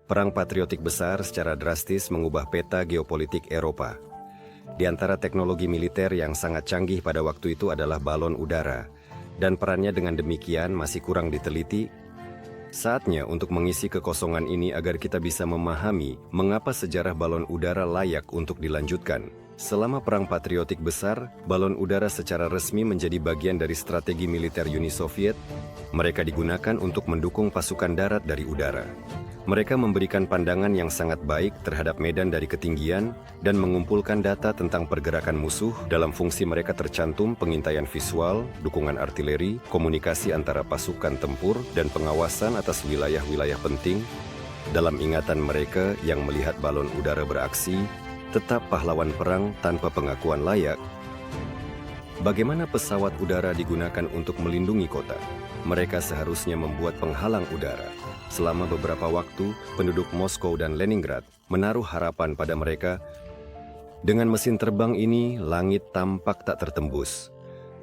Perang patriotik besar secara drastis mengubah peta geopolitik Eropa. Di antara teknologi militer yang sangat canggih pada waktu itu adalah balon udara, dan perannya dengan demikian masih kurang diteliti. Saatnya untuk mengisi kekosongan ini agar kita bisa memahami mengapa sejarah balon udara layak untuk dilanjutkan. Selama Perang Patriotik Besar, balon udara secara resmi menjadi bagian dari strategi militer Uni Soviet. Mereka digunakan untuk mendukung pasukan darat dari udara. Mereka memberikan pandangan yang sangat baik terhadap medan dari ketinggian dan mengumpulkan data tentang pergerakan musuh. Dalam fungsi mereka tercantum pengintaian visual, dukungan artileri, komunikasi antara pasukan tempur, dan pengawasan atas wilayah-wilayah penting. Dalam ingatan mereka yang melihat balon udara beraksi, tetap pahlawan perang tanpa pengakuan layak. Bagaimana pesawat udara digunakan untuk melindungi kota? Mereka seharusnya membuat penghalang udara. Selama beberapa waktu, penduduk Moskow dan Leningrad menaruh harapan pada mereka. Dengan mesin terbang ini, langit tampak tak tertembus.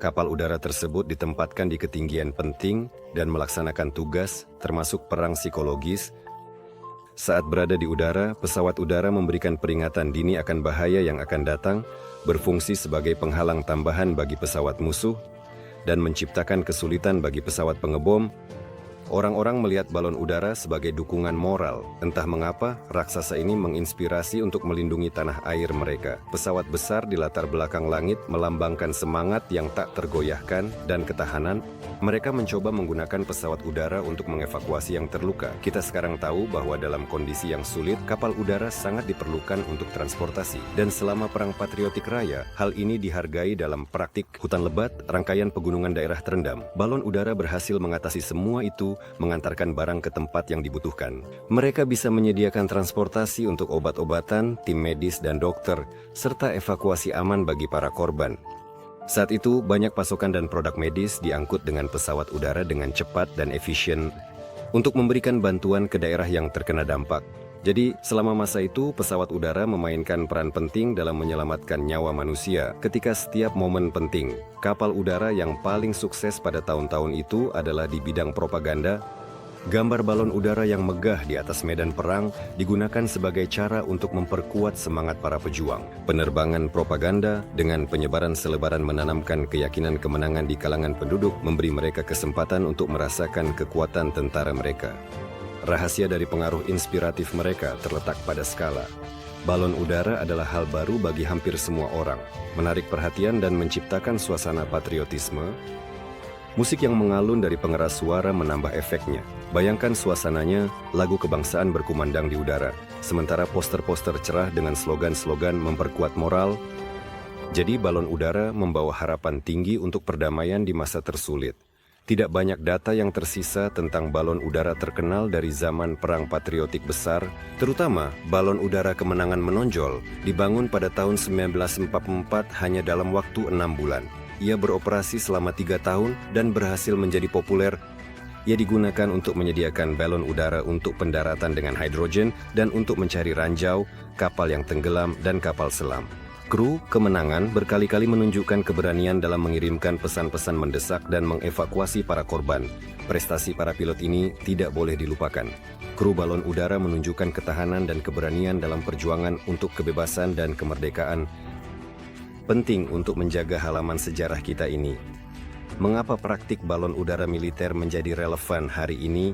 Kapal udara tersebut ditempatkan di ketinggian penting dan melaksanakan tugas, termasuk perang psikologis. Saat berada di udara, pesawat udara memberikan peringatan dini akan bahaya yang akan datang, berfungsi sebagai penghalang tambahan bagi pesawat musuh, dan menciptakan kesulitan bagi pesawat pengebom. Orang-orang melihat balon udara sebagai dukungan moral. Entah mengapa, raksasa ini menginspirasi untuk melindungi tanah air mereka. Pesawat besar di latar belakang langit melambangkan semangat yang tak tergoyahkan dan ketahanan. Mereka mencoba menggunakan pesawat udara untuk mengevakuasi yang terluka. Kita sekarang tahu bahwa dalam kondisi yang sulit, kapal udara sangat diperlukan untuk transportasi. Dan selama Perang Patriotik Raya, hal ini dihargai dalam praktik hutan lebat, rangkaian pegunungan daerah terendam. Balon udara berhasil mengatasi semua itu, mengantarkan barang ke tempat yang dibutuhkan. Mereka bisa menyediakan transportasi untuk obat-obatan, tim medis dan dokter, serta evakuasi aman bagi para korban. Saat itu, banyak pasokan dan produk medis diangkut dengan pesawat udara dengan cepat dan efisien untuk memberikan bantuan ke daerah yang terkena dampak. Jadi, selama masa itu, pesawat udara memainkan peran penting dalam menyelamatkan nyawa manusia. Ketika setiap momen penting, kapal udara yang paling sukses pada tahun-tahun itu adalah di bidang propaganda. Gambar balon udara yang megah di atas medan perang digunakan sebagai cara untuk memperkuat semangat para pejuang. Penerbangan propaganda dengan penyebaran selebaran menanamkan keyakinan kemenangan di kalangan penduduk, memberi mereka kesempatan untuk merasakan kekuatan tentara mereka. Rahasia dari pengaruh inspiratif mereka terletak pada skala. Balon udara adalah hal baru bagi hampir semua orang, menarik perhatian dan menciptakan suasana patriotisme. Musik yang mengalun dari pengeras suara menambah efeknya. Bayangkan suasananya, lagu kebangsaan berkumandang di udara, sementara poster-poster cerah dengan slogan-slogan memperkuat moral. Jadi balon udara membawa harapan tinggi untuk perdamaian di masa tersulit. Tidak banyak data yang tersisa tentang balon udara terkenal dari zaman Perang Patriotik Besar, terutama balon udara kemenangan menonjol, dibangun pada tahun 1944 hanya dalam waktu 6 bulan. Ia beroperasi selama 3 tahun dan berhasil menjadi populer. Ia digunakan untuk menyediakan balon udara untuk pendaratan dengan hidrogen dan untuk mencari ranjau, kapal yang tenggelam, dan kapal selam. Kru kemenangan berkali-kali menunjukkan keberanian dalam mengirimkan pesan-pesan mendesak dan mengevakuasi para korban. Prestasi para pilot ini tidak boleh dilupakan. Kru balon udara menunjukkan ketahanan dan keberanian dalam perjuangan untuk kebebasan dan kemerdekaan. Penting untuk menjaga halaman sejarah kita ini. Mengapa praktik balon udara militer menjadi relevan hari ini?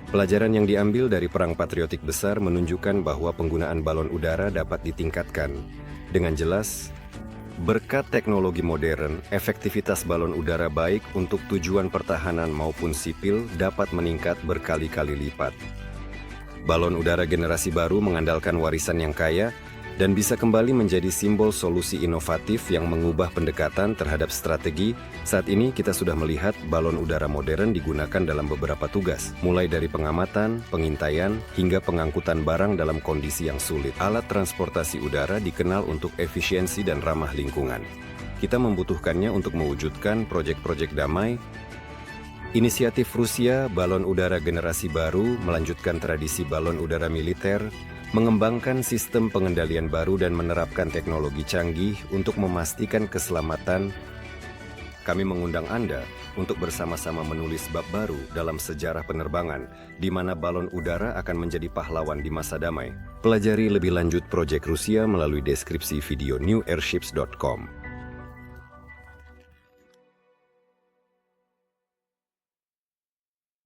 Pelajaran yang diambil dari Perang Patriotik Besar menunjukkan bahwa penggunaan balon udara dapat ditingkatkan. Dengan jelas, berkat teknologi modern, efektivitas balon udara baik untuk tujuan pertahanan maupun sipil dapat meningkat berkali-kali lipat. Balon udara generasi baru mengandalkan warisan yang kaya dan bisa kembali menjadi simbol solusi inovatif yang mengubah pendekatan terhadap strategi. Saat ini kita sudah melihat balon udara modern digunakan dalam beberapa tugas, mulai dari pengamatan, pengintaian, hingga pengangkutan barang dalam kondisi yang sulit. Alat transportasi udara dikenal untuk efisiensi dan ramah lingkungan. Kita membutuhkannya untuk mewujudkan proyek-proyek damai. Inisiatif Rusia, balon udara generasi baru, melanjutkan tradisi balon udara militer, mengembangkan sistem pengendalian baru dan menerapkan teknologi canggih untuk memastikan keselamatan kami mengundang Anda untuk bersama-sama menulis bab baru dalam sejarah penerbangan, di mana balon udara akan menjadi pahlawan di masa damai. Pelajari lebih lanjut proyek Rusia melalui deskripsi video newairships.com.